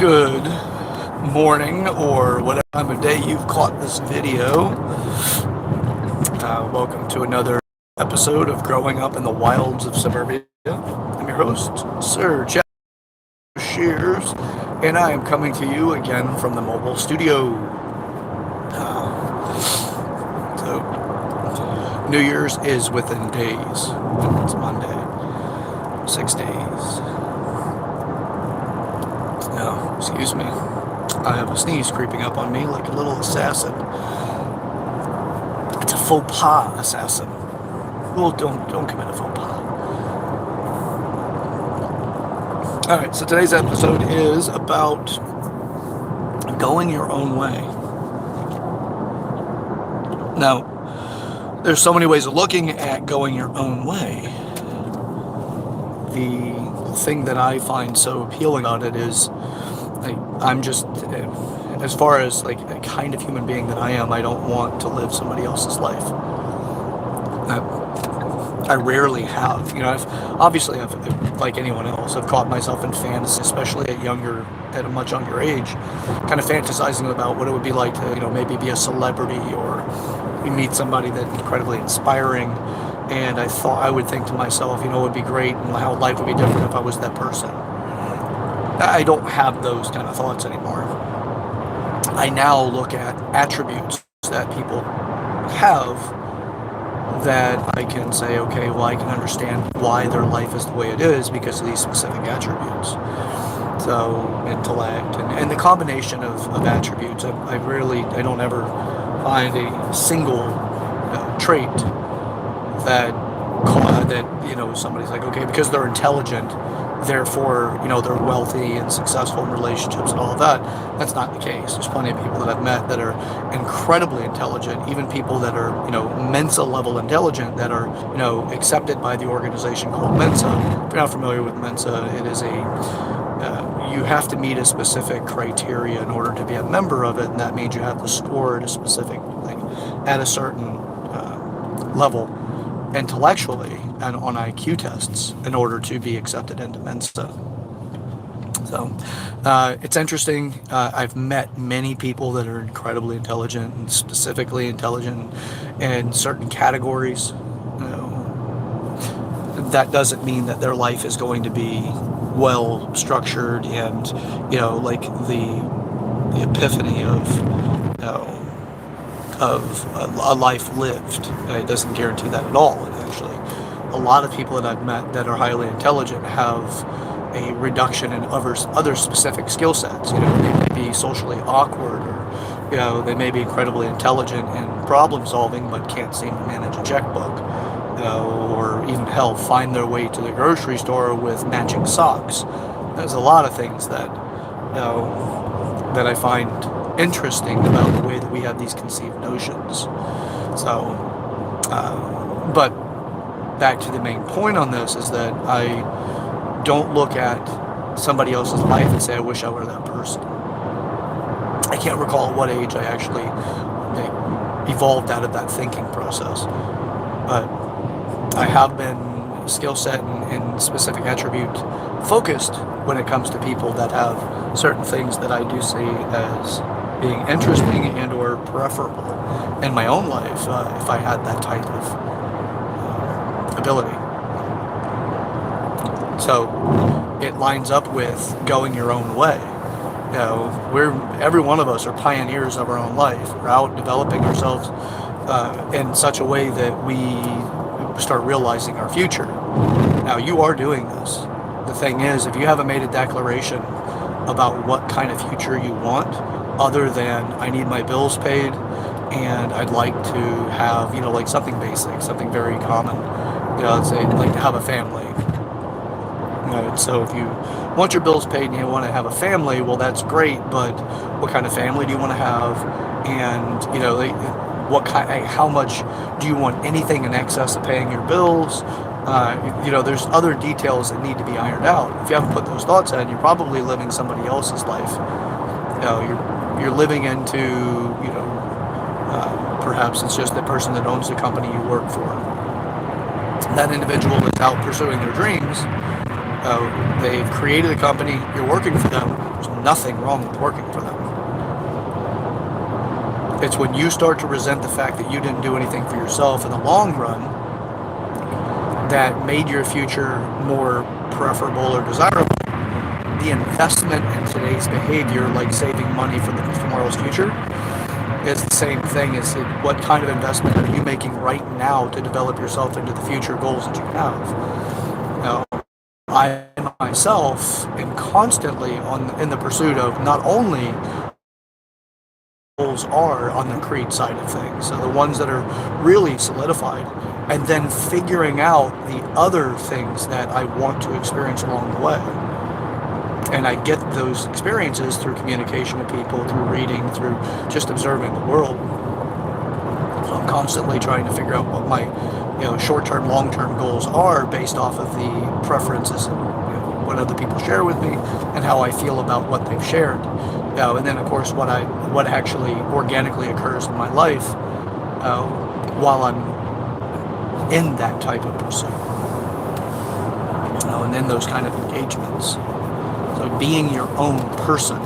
Good morning, or whatever time of day you've caught this video. Welcome to another episode of Growing Up in the Wilds of Suburbia. I'm your host, Sir Jeff Shears, and I am coming to you again from the mobile studio. So, New Year's is within days. It's Monday. 6 days. No, excuse me. I have a sneeze creeping up on me like a little assassin. It's a faux pas assassin. Well, don't commit a faux pas. Alright, so today's episode is about going your own way. Now, there's so many ways of looking at going your own way. The thing that I find so appealing about it is I'm just, as far as like a kind of human being that I am, I don't want to live somebody else's life. I rarely have. I've like anyone else, I've caught myself in fantasy, especially at a much younger age, kind of fantasizing about what it would be like to, maybe be a celebrity, or you meet somebody that's incredibly inspiring. And I would think to myself, it would be great, and how life would be different if I was that person. I don't have those kind of thoughts anymore. I now look at attributes that people have that I can say, okay, well, I can understand why their life is the way it is because of these specific attributes. So, intellect, and the combination of attributes, I don't ever find a single trait that somebody's like, okay, because they're intelligent, therefore, they're wealthy and successful in relationships and all of that. That's not the case. There's plenty of people that I've met that are incredibly intelligent, even people that are, Mensa level intelligent, that are, accepted by the organization called Mensa. If you're not familiar with Mensa, it is you have to meet a specific criteria in order to be a member of it, and that means you have to score at a specific, at a certain level intellectually and on IQ tests in order to be accepted into Mensa. So it's interesting. I've met many people that are incredibly intelligent and specifically intelligent in certain categories. That doesn't mean that their life is going to be well structured and, like the epiphany of a life lived. It doesn't guarantee that at all. And actually, a lot of people that I've met that are highly intelligent have a reduction in other specific skill sets. They may be socially awkward, or they may be incredibly intelligent in problem solving but can't seem to manage a checkbook, or even find their way to the grocery store with matching socks. There's a lot of things that that I find interesting about the way that we have these conceived notions. So, but back to the main point on this is that I don't look at somebody else's life and say, I wish I were that person. I can't recall at what age I actually evolved out of that thinking process, but I have been skill set and specific attribute focused when it comes to people that have certain things that I do see as being interesting and or preferable in my own life if I had that type of ability. So it lines up with going your own way. Every one of us are pioneers of our own life. We're out developing ourselves in such a way that we start realizing our future. Now, you are doing this. The thing is, if you haven't made a declaration about what kind of future you want, other than I need my bills paid and I'd like to have, like something basic, something very common, let's say I'd like to have a family. So if you want your bills paid and you want to have a family, well, that's great, but what kind of family do you want to have? And, how much do you want anything in excess of paying your bills? There's other details that need to be ironed out. If you haven't put those thoughts in, you're probably living somebody else's life. You're living into, perhaps it's just the person that owns the company you work for. That individual is out pursuing their dreams, They've created a company, you're working for them, there's nothing wrong with working for them. It's when you start to resent the fact that you didn't do anything for yourself in the long run that made your future more preferable or desirable. The investment in today's behavior, like saving money for tomorrow's future, is the same thing as what kind of investment are you making right now to develop yourself into the future goals that you have. Now, I myself am constantly in the pursuit of not only goals are on the creed side of things, so the ones that are really solidified, and then figuring out the other things that I want to experience along the way. And I get those experiences through communication with people, through reading, through just observing the world. So I'm constantly trying to figure out what my short-term, long-term goals are based off of the preferences and what other people share with me and how I feel about what they've shared. And then, of course, what actually organically occurs in my life while I'm in that type of pursuit. And then those kind of engagements. So being your own person.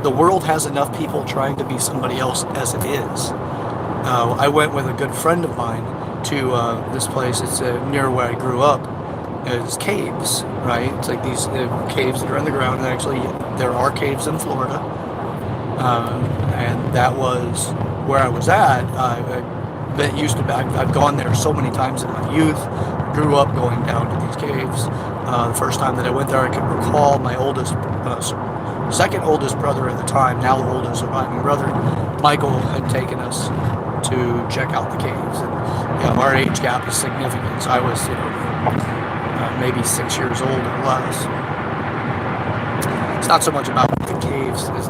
The world has enough people trying to be somebody else as it is. I went with a good friend of mine to this place. It's near where I grew up. It's caves, right? It's like these caves that are in the ground. And actually, there are caves in Florida. And that was where I was at. I've gone there so many times in my youth. Grew up going down to these caves. The first time that I went there, I can recall my second oldest brother at the time, now the oldest surviving brother, Michael, had taken us to check out the caves. And our age gap is significant. So I was, maybe 6 years old or less. It's not so much about the caves, it's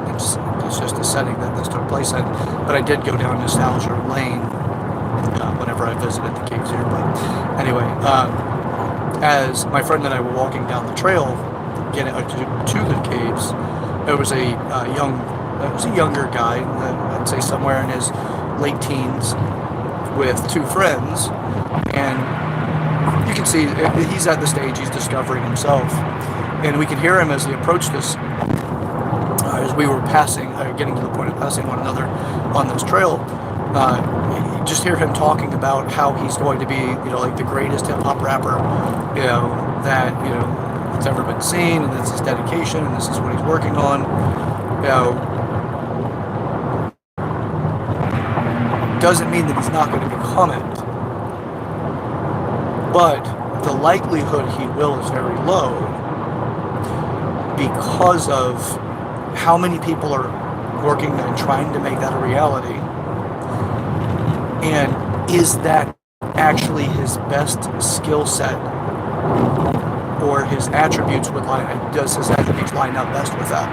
just the setting that this took place in. But I did go down Nostalgia Lane whenever I visited the caves here. But anyway, as my friend and I were walking down the trail getting to the caves, there was a younger guy, I'd say somewhere in his late teens, with two friends, and you can see he's at the stage he's discovering himself, and we could hear him as he approached us, as we were getting to the point of passing one another on this trail. You just hear him talking about how he's going to be, like the greatest hip hop rapper, that that's ever been seen, and this is dedication, and this is what he's working on. Doesn't mean that he's not going to become it, but the likelihood he will is very low because of how many people are working and trying to make that a reality. And is that actually his best skill set, or his attributes does his attributes line up best with that?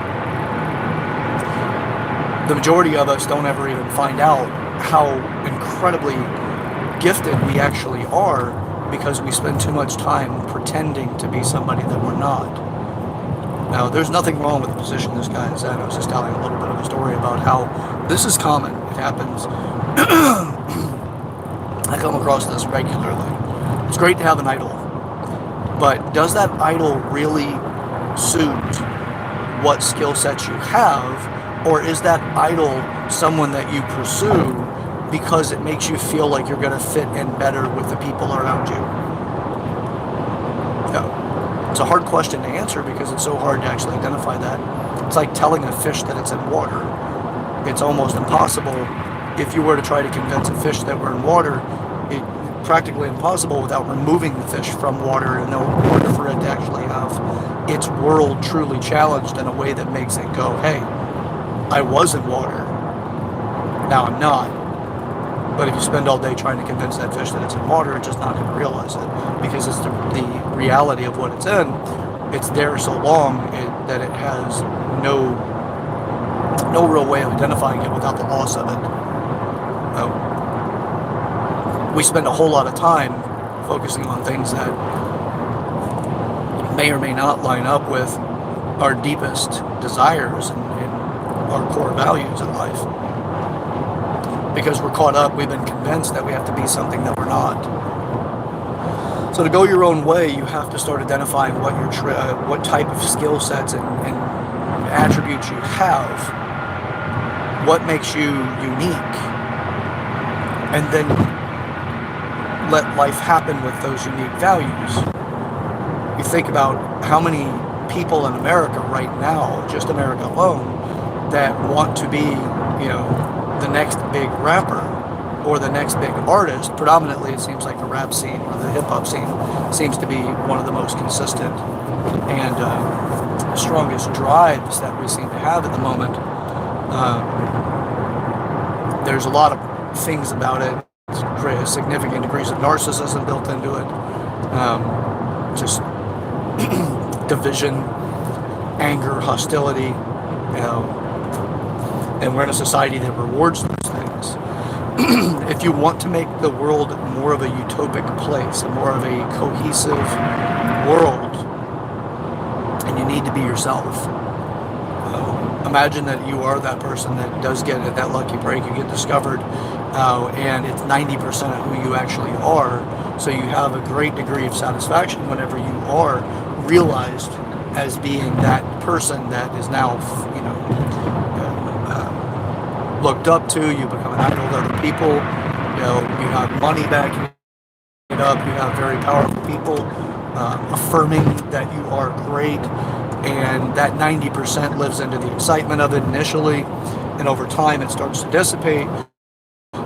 The majority of us don't ever even find out how incredibly gifted we actually are because we spend too much time pretending to be somebody that we're not. Now, there's nothing wrong with the position this guy is in. I was just telling a little bit of a story about how this is common. It happens. I come across this regularly. It's great to have an idol, but does that idol really suit what skill sets you have, or is that idol someone that you pursue because it makes you feel like you're going to fit in better with the people around you? It's a hard question to answer because it's so hard to actually identify that. It's like telling a fish that it's in water. It's almost impossible. If you were to try to convince a fish that we're in water, it's practically impossible without removing the fish from water in order for it to actually have its world truly challenged in a way that makes it go, hey, I was in water, now I'm not. But if you spend all day trying to convince that fish that it's in water, it's just not going to realize it because it's the reality of what it's in. It's there so long that it has no real way of identifying it without the loss of it. We spend a whole lot of time focusing on things that may or may not line up with our deepest desires and our core values in life. Because we're caught up, we've been convinced that we have to be something that we're not. So to go your own way, you have to start identifying what type of skill sets and attributes you have, what makes you unique, and then let life happen with those unique values. You think about how many people in America right now, just America alone, that want to be, the next big rapper or the next big artist. Predominantly, it seems like the rap scene or the hip-hop scene seems to be one of the most consistent and strongest drives that we seem to have at the moment. There's a lot of things about it. Significant degrees of narcissism built into it. Just division, anger, hostility, and we're in a society that rewards those things. If you want to make the world more of a utopic place, more of a cohesive world, and you need to be yourself. Imagine that you are that person that does get at that lucky break, you get discovered, and it's 90% of who you actually are. So you have a great degree of satisfaction whenever you are realized as being that person that is now, looked up to. You become an idol to other people. You have money backing it up. You have very powerful people affirming that you are great. And that 90% lives into the excitement of it initially, and over time it starts to dissipate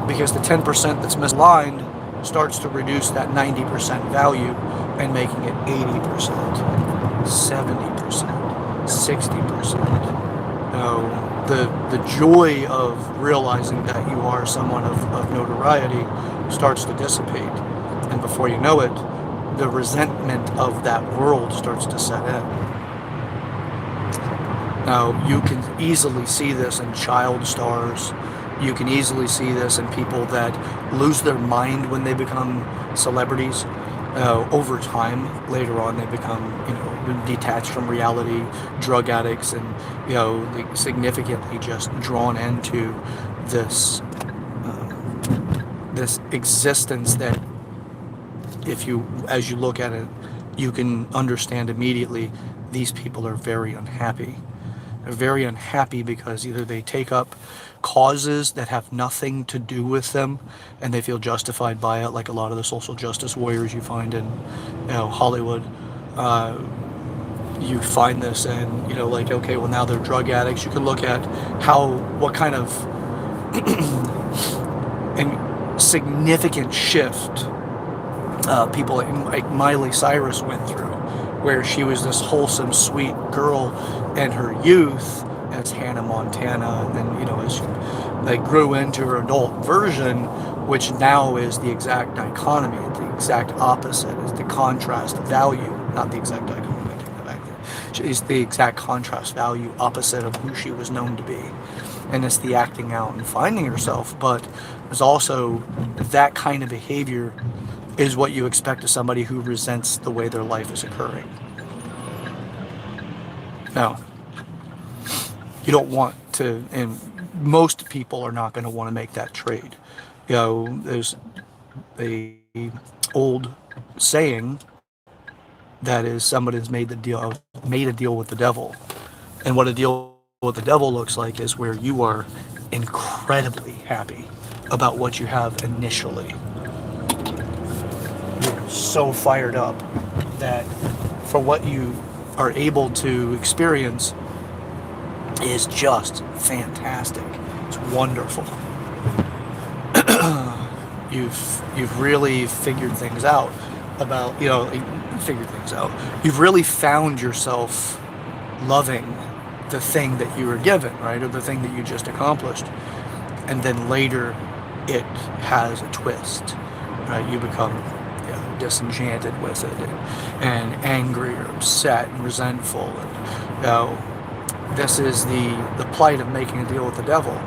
because the 10% that's misaligned starts to reduce that 90% value and making it 80%, 70%, 60%. The joy of realizing that you are someone of notoriety starts to dissipate, and before you know it, the resentment of that world starts to set in. Now, you can easily see this in child stars. You can easily see this in people that lose their mind when they become celebrities. Over time, later on, they become, detached from reality, drug addicts, and, significantly just drawn into this this existence that, as you look at it, you can understand immediately these people are very unhappy. They're very unhappy because either they take up causes that have nothing to do with them and they feel justified by it, like a lot of the social justice warriors you find in Hollywood. You find this and, okay, well, now they're drug addicts. You can look at what kind of significant shift people like Miley Cyrus went through, where she was this wholesome, sweet girl in her youth as Hannah Montana, and then, as they grew into her adult version, which now is the exact dichotomy, the exact opposite, is the contrast value, not the exact dichotomy, she's the exact contrast value opposite of who she was known to be. And it's the acting out and finding herself, but there's also that kind of behavior is what you expect of somebody who resents the way their life is occurring. Now, you don't want to, and most people are not going to want to make that trade. There's a old saying that is somebody's made a deal with the devil. And what a deal with the devil looks like is where you are incredibly happy about what you have initially. You're so fired up that for what you are able to experience is just fantastic. It's wonderful. You've really figured things out about, You've really found yourself loving the thing that you were given, right? Or the thing that you just accomplished. And then later it has a twist, right? You become disenchanted with it and angry or upset and resentful. And, this is the plight of making a deal with the devil.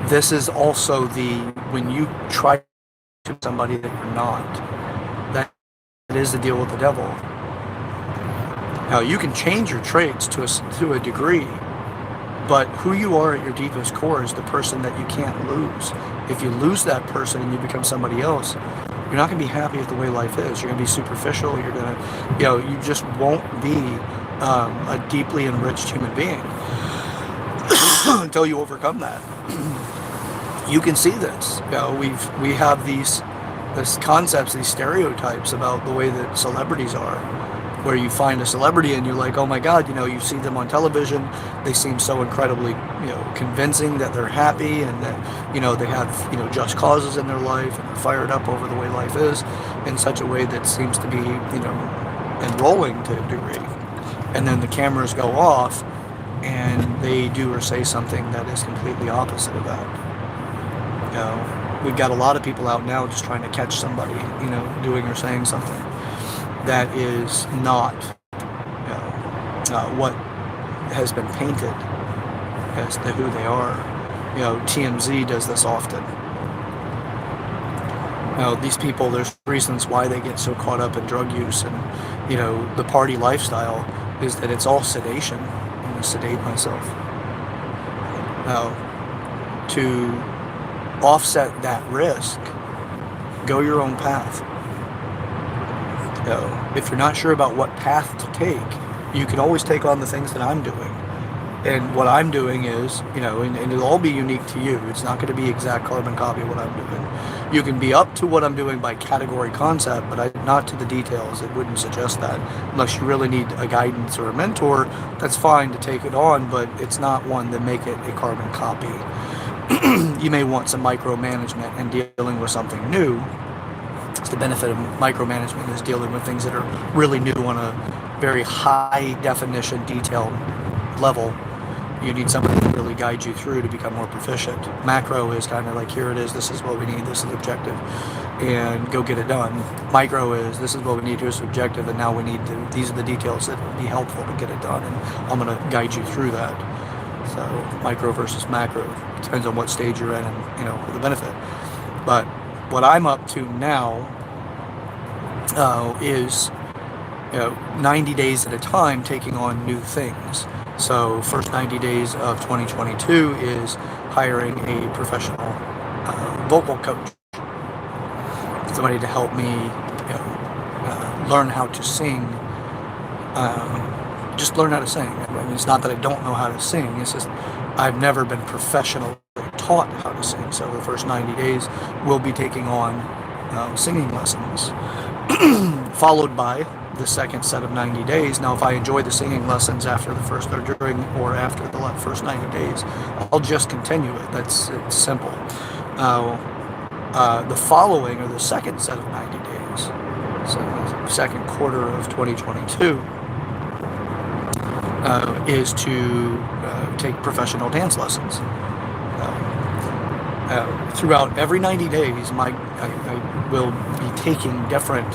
This is also when you try to somebody that you're not, that is the deal with the devil. Now, you can change your traits to a degree, but who you are at your deepest core is the person that you can't lose. If you lose that person and you become somebody else, you're not going to be happy with the way life is. You're going to be superficial. You're going to, you just won't be a deeply enriched human being until you overcome that. You can see this. We have these concepts, these stereotypes about the way that celebrities are, where you find a celebrity and you're like, oh my God, you see them on television. They seem so incredibly, convincing that they're happy and that, they have, just causes in their life and they're fired up over the way life is in such a way that seems to be, enrolling to a degree. And then the cameras go off and they do or say something that is completely opposite of that. We've got a lot of people out now just trying to catch somebody, doing or saying something that is not, what has been painted as to who they are. TMZ does this often. These people, there's reasons why they get so caught up in drug use and, the party lifestyle is that it's all sedation. I'm going to sedate myself. To offset that risk, go your own path. If you're not sure about what path to take, you can always take on the things that I'm doing. And what I'm doing is, and it'll all be unique to you. It's not going to be exact carbon copy of what I'm doing. You can be up to what I'm doing by category concept, but not to the details. It wouldn't suggest that. Unless you really need a guidance or a mentor, that's fine to take it on, but it's not one that make it a carbon copy. You may want some micromanagement and dealing with something new. It's the benefit of micromanagement is dealing with things that are really new on a very high definition detail level. You need somebody to really guide you through to become more proficient. Macro is kind of like, here it is, this is what we need, this is the objective, and go get it done. Micro is, this is what we need, here's the objective, and now we need to, these are the details that would be helpful to get it done, and I'm going to guide you through that. So micro versus macro, it depends on what stage you're in and, the benefit. But what I'm up to now is 90 days at a time taking on new things. So first 90 days of 2022 is hiring a professional vocal coach, somebody to help me learn how to sing, just learn how to sing. I mean, it's not that I don't know how to sing, it's just I've never been professionally taught how to sing. So the first 90 days we'll be taking on singing lessons, followed by the second set of 90 days. Now, if I enjoy the singing lessons after the first or during or after the first 90 days, I'll just continue it. It's simple. The following or the second set of 90 days, so the second quarter of 2022, is to take professional dance lessons. Throughout every 90 days, I will be taking different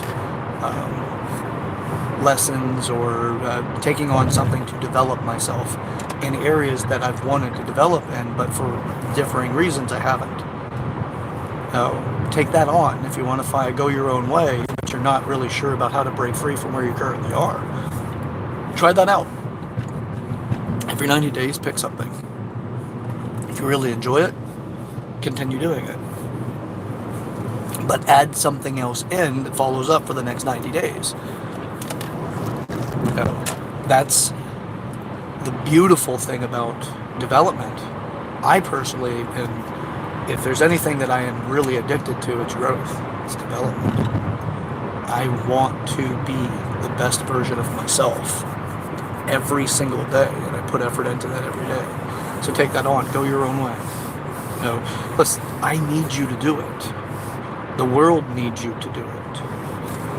lessons or taking on something to develop myself in areas that I've wanted to develop in, but for differing reasons I haven't. Take that on if you want to go your own way, but you're not really sure about how to break free from where you currently are. Try that out. Every 90 days, pick something. If you really enjoy it, continue doing it. But add something else in that follows up for the next 90 days. That's the beautiful thing about development. I personally am, if there's anything that I am really addicted to, it's growth. It's development. I want to be the best version of myself every single day, and I put effort into that every day. So take that on. Go your own way. Listen, I need you to do it. The world needs you to do it.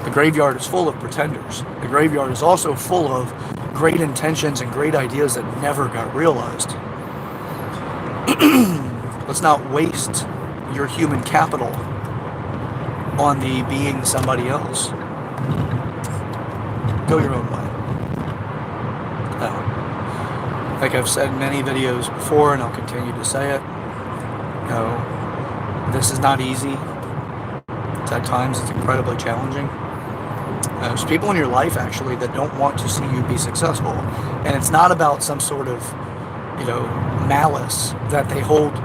The graveyard is full of pretenders. The graveyard is also full of great intentions and great ideas that never got realized. Let's not waste your human capital on the being somebody else. Go your own way. Like I've said in many videos before, and I'll continue to say it, this is not easy. At times it's incredibly challenging. There's people in your life actually that don't want to see you be successful, and it's not about some sort of malice that they hold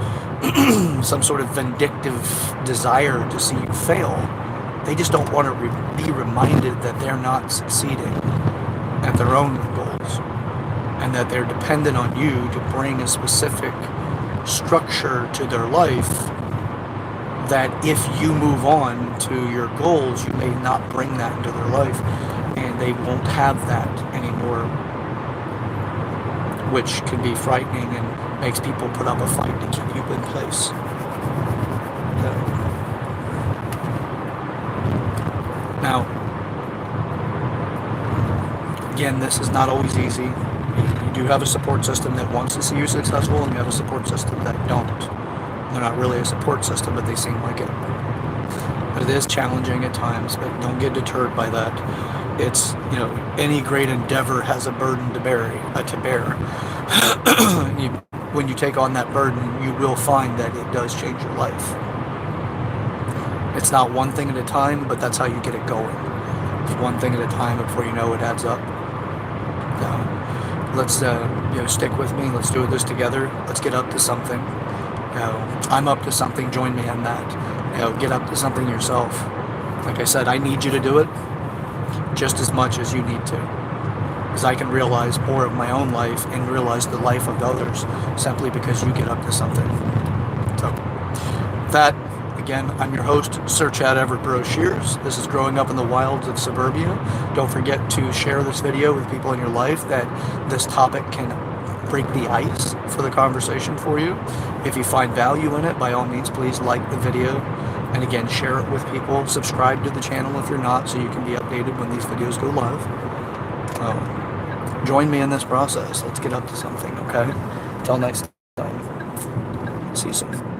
some sort of vindictive desire to see you fail. They just don't want to be reminded that they're not succeeding at their own goals, and that they're dependent on you to bring a specific structure to their life, that if you move on to your goals, you may not bring that into their life, and they won't have that anymore, which can be frightening and makes people put up a fight to keep you in place. Now, again, this is not always easy. You do have a support system that wants to see you successful, and you have a support system that don't. They're not really a support system, but they seem like it. But it is challenging at times, but don't get deterred by that. It's, any great endeavor has a burden to bear. When you take on that burden, you will find that it does change your life. It's not one thing at a time, but that's how you get it going. It's one thing at a time before you know it adds up. Let's stick with me. Let's do this together. Let's get up to something. I'm up to something. Join me on that. Get up to something yourself. Like I said, I need you to do it just as much as you need to, because I can realize more of my own life and realize the life of others simply because you get up to something. So that, again, I'm your host, Sir Chad Everett Shears. This is Growing Up in the Wilds of Suburbia. Don't forget to share this video with people in your life that this topic can break the ice for the conversation for you. If you find value in it, by all means, please like the video. And again, share it with people. Subscribe to the channel if you're not, so you can be updated when these videos go live. Join me in this process. Let's get up to something, okay? Until next time. See you soon.